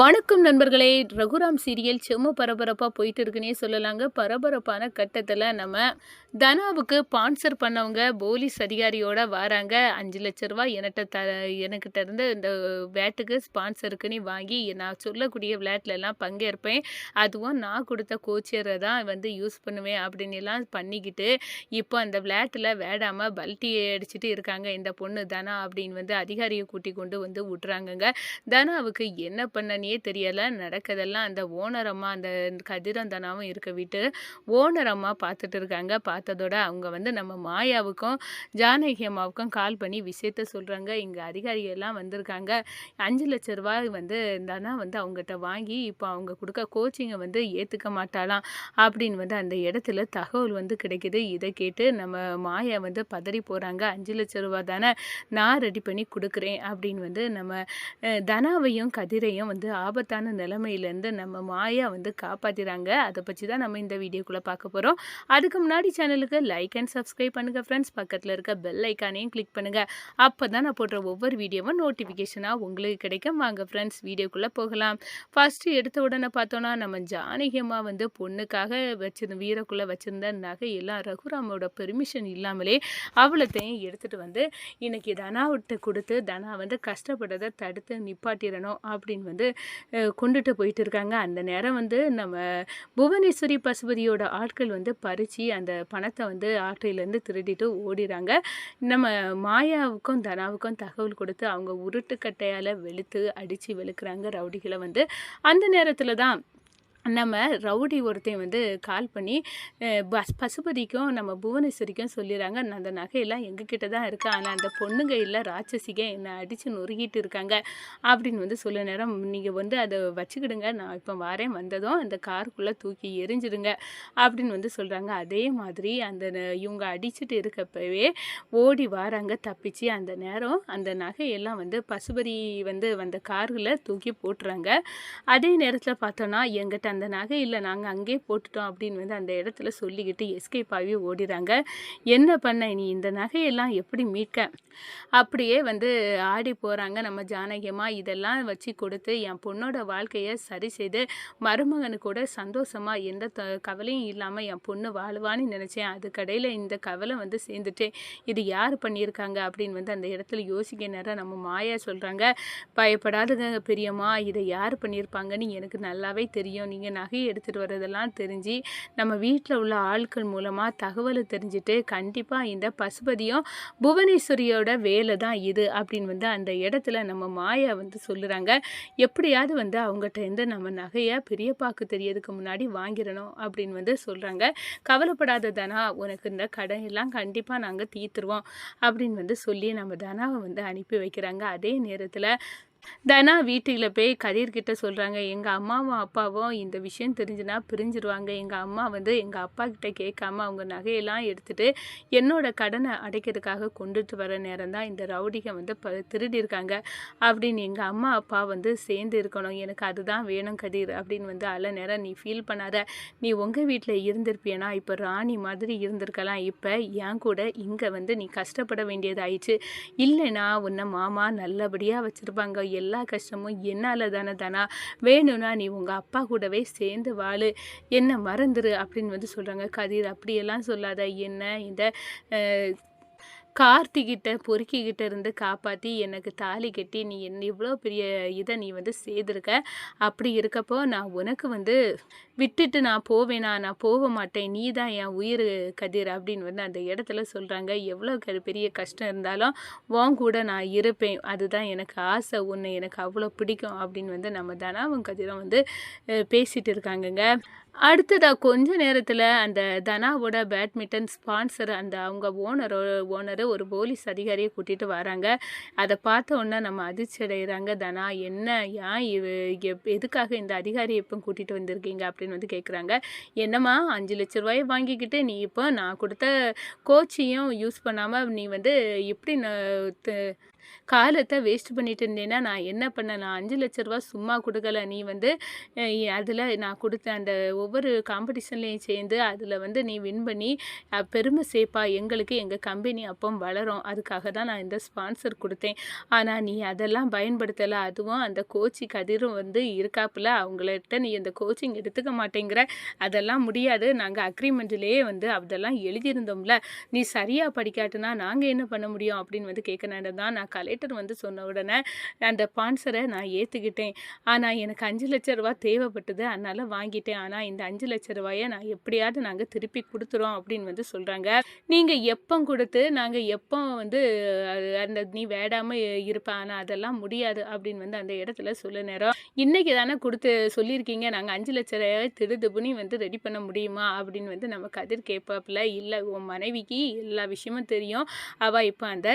வணக்கம் நண்பர்களே. ரகுராம் சீரியல் செம்ம பரபரப்பாக போயிட்டு இருக்குன்னே சொல்லலாங்க. பரபரப்பான கட்டத்தில் நம்ம தனாவுக்கு ஸ்பான்சர் பண்ணவங்க போலீஸ் அதிகாரியோட வராங்க. 5,00,000 ரூபா எனக்கிட்ட இருந்து இந்த விளையாட்டுக்கு ஸ்பான்சருக்கு நீ வாங்கி நான் சொல்லக்கூடிய விளையாட்டுலலாம் பங்கேற்பேன், அதுவும் நான் கொடுத்த கோச்சரை தான் யூஸ் பண்ணுவேன் அப்படின்னு எல்லாம் பண்ணிக்கிட்டு இப்போ அந்த விளையாட்டில் வேடாமல் பல்ட்டி அடிச்சுட்டு இருக்காங்க இந்த பொண்ணு தனா அப்படின்னு அதிகாரியை கூட்டி கொண்டு விட்றாங்கங்க. தனாவுக்கு என்ன பண்ணனே தெரியல. நடக்கதெல்லாம் அந்த ஓனர் அம்மா, அந்த கதிரும் தனாவும் இருக்க வீட்டு ஓனர் அம்மா பார்த்துட்டு இருக்காங்க. பார்த்ததோட அவங்க நம்ம மாயாவுக்கும் ஜானகி அம்மாவுக்கும் கால் பண்ணி விஷயத்த சொல்கிறாங்க. இங்கே அதிகாரிகள்லாம் வந்திருக்காங்க. 5,00,000 ரூபாய் தனா அவங்ககிட்ட வாங்கி இப்போ அவங்க கொடுக்க கோச்சிங்கை ஏற்றுக்க மாட்டாளாம் அப்படின்னு அந்த இடத்துல தகவல் கிடைக்குது. இதை கேட்டு நம்ம மாயா பதறி போகிறாங்க. 5,00,000 ரூபா தானே, நான் ரெடி பண்ணி கொடுக்குறேன் அப்படின்னு நம்ம தனாவையும் கதிரையும் ஆபத்தான நிலைமையிலேருந்து நம்ம மாயா காப்பாற்றிறாங்க. அதை பற்றி தான் நம்ம இந்த வீடியோக்குள்ளே பார்க்க போகிறோம். அதுக்கு முன்னாடி சேனலுக்கு லைக் அண்ட் சப்ஸ்கிரைப் பண்ணுங்கள் ஃப்ரெண்ட்ஸ். பக்கத்தில் இருக்க பெல் ஐக்கானையும் கிளிக் பண்ணுங்கள். அப்போ தான் நான் போடுற ஒவ்வொரு வீடியோவும் நோட்டிஃபிகேஷனாக உங்களுக்கு கிடைக்கும். வாங்க ஃப்ரெண்ட்ஸ் வீடியோக்குள்ளே போகலாம். ஃபஸ்ட்டு எடுத்த உடனே பார்த்தோன்னா நம்ம ஜானகி அம்மா பொண்ணுக்காக வீரக்குள்ளே வச்சுருந்த நகையெல்லாம் ரகுராமோட பெர்மிஷன் இல்லாமலே அவ்வளோத்தையும் எடுத்துகிட்டு இன்னைக்கு தனாவிட்ட கொடுத்து தனா கஷ்டப்படுறதை தடுத்து நிப்பாட்டிடணும் அப்படின்னு கொண்டுட்டு போயிட்டு இருக்காங்க. அந்த நேரம் நம்ம புவனேஸ்வரி பசுபதியோட ஆட்கள் பறித்து அந்த பணத்தை ஆட்டையிலேருந்து திருடிட்டு ஓடிறாங்க. நம்ம மாயாவுக்கும் தனாவுக்கும் தகவல் கொடுத்து அவங்க உருட்டுக்கட்டையால் வெளுத்து அடித்து வெளுக்கிறாங்க ரவுடிகளை. அந்த நேரத்தில் தான் நம்ம ரவுடி ஒருத்தையும் கால் பண்ணி பசுபதிக்கும் நம்ம புவனேஸ்வரிக்கும் சொல்லிடுறாங்க, அந்த நகையெல்லாம் எங்ககிட்ட தான் இருக்குது, ஆனால் அந்த பொண்ணுங்க இல்லை ராட்சசிக என்னை அடித்து நொறுக்கிட்டு இருக்காங்க அப்படின்னு சொல்ல நேரம் நீங்கள் அதை வச்சுக்கிடுங்க, நான் இப்போ வரேன், வந்ததும் அந்த காருக்குள்ளே தூக்கி எரிஞ்சிடுங்க அப்படின்னு சொல்கிறாங்க. அதே மாதிரி அந்த இவங்க அடிச்சுட்டு இருக்கப்பவே ஓடி வராங்க தப்பிச்சு. அந்த நேரம் அந்த நகையெல்லாம் பசுபதி வந்த காரில் தூக்கி போட்டுறாங்க. அதே நேரத்தில் பார்த்தோன்னா எங்கிட்ட அந்த நகை இல்லை, நாங்கள் அங்கேயே போட்டுட்டோம் அப்படின்னு அந்த இடத்துல சொல்லிக்கிட்டு எஸ்கேப் ஆகி ஓடிறாங்க. என்ன பண்ண நீ, இந்த நகையெல்லாம் எப்படி மீட்க அப்படியே ஆடி போகிறாங்க நம்ம ஜானகியம்மா. இதெல்லாம் வச்சு கொடுத்து என் பொண்ணோட வாழ்க்கையை சரி செய்து மருமகனு கூட சந்தோஷமாக எந்த கவலையும் இல்லாமல் என் பொண்ணு வாழ்வான்னு நினச்சேன். அதுக்கடையில் இந்த கவலை சேர்ந்துட்டேன், இது யார் பண்ணியிருக்காங்க அப்படின்னு அந்த இடத்துல யோசிக்க நேரம் நம்ம மாயா சொல்கிறாங்க, பயப்படாதுங்க பெரியம்மா, இதை யார் பண்ணியிருப்பாங்கன்னு எனக்கு நல்லாவே தெரியும். நீங்கள் நகையை எடுத்துகிட்டு வர்றதெல்லாம் தெரிஞ்சு நம்ம வீட்டில் உள்ள ஆட்கள் மூலமாக தகவலை தெரிஞ்சுட்டு கண்டிப்பாக இந்த பசுபதியும் புவனேஸ்வரியோட வேலை தான் இது அப்படின்னு அந்த இடத்துல நம்ம மாயா சொல்லுறாங்க. எப்படியாவது அவங்ககிட்ட நம்ம நகையை பெரியப்பாக்கு தெரியறதுக்கு முன்னாடி வாங்கிடணும் அப்படின்னு சொல்கிறாங்க. கவலைப்படாத தனா, உனக்கு இந்த கடன் எல்லாம் கண்டிப்பாக நாங்கள் தீர்த்துருவோம் அப்படின்னு சொல்லி நம்ம தனாவை அனுப்பி வைக்கிறாங்க. அதே நேரத்தில் தனா வீட்டில் போய் கதிர்கிட்ட சொல்கிறாங்க, எங்கள் அம்மாவும் அப்பாவும் இந்த விஷயம் தெரிஞ்சுனா பிரிஞ்சிருவாங்க. எங்கள் அம்மா எங்கள் அப்பா கிட்ட கேட்காம அவங்க நகையெல்லாம் எடுத்துகிட்டு என்னோட கடனை அடைக்கிறதுக்காக கொண்டுட்டு வர நேரம் தான் இந்த ரவுடிக திருடியிருக்காங்க அப்படின்னு எங்கள் அம்மா அப்பா சேர்ந்து இருக்கணும், எனக்கு அதுதான் வேணும் கதிர் அப்படின்னு அல்ல நேரம் நீ ஃபீல் பண்ணாத, நீ உங்கள் வீட்டில் இருந்திருப்பியனா இப்போ ராணி மாதிரி இருந்திருக்கலாம், இப்போ என் கூட இங்கே நீ கஷ்டப்பட வேண்டியதாயிடுச்சு, இல்லைனா உன்னை மாமா நல்லபடியாக வச்சுருப்பாங்க, எல்லா கஷ்டமும் என்னால் தானே வேணும்னா நீ உங்கள் அப்பா கூடவே சேர்ந்து வாழு, என்ன மறந்துரு அப்படின்னு சொல்கிறாங்க. கதிர் அப்படியெல்லாம் சொல்லாத, என்ன இந்த கார்த்திகிட்ட பொறுக்கிக்கிட்ட இருந்து காப்பாற்றி எனக்கு தாலி கட்டி நீ இவ்வளோ பெரிய இதை நீ செய்திருக்க, அப்படி இருக்கப்போ நான் உனக்கு விட்டுட்டு நான் போவேனா, நான் போக மாட்டேன், நீ தான் என் உயிர் கதிர் அப்படின்னு அந்த இடத்துல சொல்கிறாங்க. எவ்வளோ பெரிய கஷ்டம் இருந்தாலும் உன் கூட நான் இருப்பேன், அதுதான் எனக்கு ஆசை, உன்னை எனக்கு அவ்வளோ பிடிக்கும் அப்படின்னு நம்ம தனாவும் கதிரும் பேசிகிட்டு இருக்காங்கங்க. அடுத்ததாக கொஞ்ச நேரத்தில் அந்த தனாவோட பேட்மிண்டன் ஸ்பான்சர் அந்த அவங்க ஓனரு ஒரு போலீஸ் அதிகாரியை கூட்டிகிட்டு வராங்க. அதை பார்த்த உடனே நம்ம அதிர்ச்சி அடைகிறாங்க. தனா, என்ன ஏன் எதுக்காக இந்த அதிகாரியை இப்போ கூட்டிகிட்டு வந்திருக்கீங்க அப்படின்னு கேட்குறாங்க. என்னம்மா 5,00,000 ரூபாயை வாங்கிக்கிட்டு நீ இப்போ நான் கொடுத்த கோச்சையும் யூஸ் பண்ணாமல் நீ எப்படி காலத்த வேஸ்ட் பண்ணிட்டு இருந்தேன்னா, நான் என்ன பண்ணேன்? நான் 5,00,000 ரூவா சும்மா குடுக்கல. நீ வந்து அதில நான் குடுத்த அந்த ஒவ்வொரு காம்படிஷன்லயும் சேர்ந்து அதில வந்து நீ வின் பண்ணி பெருமை சேர்ப்பா. எங்களுக்கு எங்க கம்பெனி அப்போ வளரும். அதுக்காக தான் நான் இந்த ஸ்பான்சர் குடுத்தேன். ஆனா நீ அதெல்லாம் பயன்படுத்தல. அதுவும் அந்த கோச்சி கதிரும் வந்து இருக்காப்புல. அவங்கள்ட்ட நீ அந்த கோச்சிங் எடுத்துக்க மாட்டேங்கிற. அதெல்லாம் முடியாது. நாங்க அக்ரீமெண்ட்லேயே வந்து அதெல்லாம் எழுதியிருந்தோம்ல. நீ சரியா படிக்காட்டினா நாங்க என்ன பண்ண முடியும்? அப்படின்னு வந்து கேட்கனால தான் நான் கலெக்டர் வந்து சொன்ன உடனே அந்த ஸ்பான்சரை நான் ஏத்துக்கிட்டேன். ஆனா எனக்கு 5,00,000 ரூவா தேவைப்பட்டது. அதனால வாங்கிட்டேன். ஆனா இந்த 5,00,000 ரூவாய நான் எப்படியாவது நாங்க திருப்பி குடுத்துறோம் அப்படின்னு வந்து சொல்றாங்க. நீங்க எப்போ குடுத்து நாங்க எப்போ வந்து அந்த நீ வேடாம இருப்ப. ஆனா அதெல்லாம் முடியாது அப்படின்னு வந்து அந்த இடத்துல சொல்ல நேரம். இன்னைக்கு தானே குடுத்து சொல்லியிருக்கீங்க. நாங்க 5,00,000 திடுதிப்புன்னு வந்து ரெடி பண்ண முடியுமா? அப்படின்னு வந்து நம்ம கதிர் கேட்பாப்புல. இல்ல உன் மனைவிக்கு எல்லா விஷயமும் தெரியும். அவ இப்ப அந்த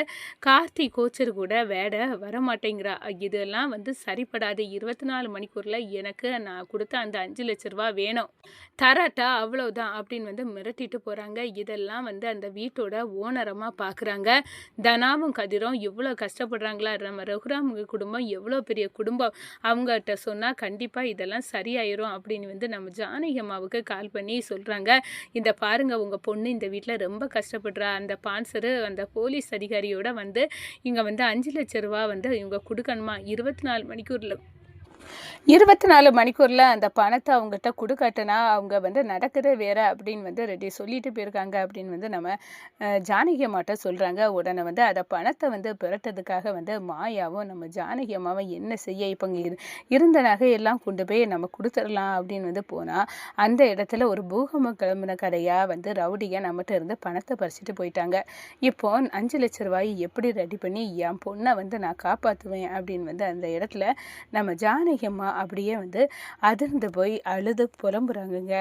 கார்த்தி கோச்சர் கூட வரமாட்டேங்கிறா. இதெல்லாம் வந்து சரிப்படாது. 24 மணிக்கூர்ல எனக்கு நான் குடுத்த அந்த 5,00,000 ரூவா வேணும். தராட்டா அவ்வளவுதான் அப்படின்னு வந்து மிரட்டிட்டு போறாங்க. இதெல்லாம் வந்து அந்த வீட்டோட ஓனரம்மா பார்க்குறாங்க. தனாவும் கதிரும் இவ்வளோ கஷ்டப்படுறாங்களா? நம்ம ரகுராம் குடும்பம் எவ்வளோ பெரிய குடும்பம். அவங்ககிட்ட சொன்னா கண்டிப்பா இதெல்லாம் சரியாயிரும் அப்படின்னு வந்து நம்ம ஜானகி அம்மாவுக்கு கால் பண்ணி சொல்றாங்க. இந்த பாருங்க உங்க பொண்ணு இந்த வீட்ல ரொம்ப கஷ்டப்படுறா. அந்த ஸ்பான்சரு அந்த போலீஸ் அதிகாரியோட வந்து இங்க வந்து 5,00,000 ரூவா வந்து இவங்க குடுக்கணுமா? 24 மணிக்கூர்ல அந்த பணத்தை அவங்ககிட்ட குடுக்காட்டினா அவங்க வந்து நடக்குதே வேற அப்படின்னு வந்து ரெடி சொல்லிட்டு போயிருக்காங்க அப்படின்னு வந்து நம்ம ஜானகி அம்மாட்ட சொல்றாங்க. உடனே வந்து அதை பணத்தை வந்து பெறட்டதுக்காக வந்து மாயாவும் நம்ம ஜானகி அம்மாவும் என்ன செய்ய இப்போ இருந்த நகையெல்லாம் கொண்டு போய் நம்ம கொடுத்துடலாம் அப்படின்னு வந்து போனா அந்த இடத்துல ஒரு பூகம்பம் கிளம்புன கதையா வந்து ரவுடியை நம்மகிட்ட இருந்து பணத்தை பறிச்சுட்டு போயிட்டாங்க. இப்போ 5,00,000 ரூபாய் எப்படி ரெடி பண்ணி என் பொண்ணை வந்து நான் காப்பாற்றுவேன் அப்படின்னு வந்து அந்த இடத்துல நம்ம ஜானகி அம்மா அப்படியே வந்து அதிர்ந்து போய் அழுது புலம்புறாங்கங்க.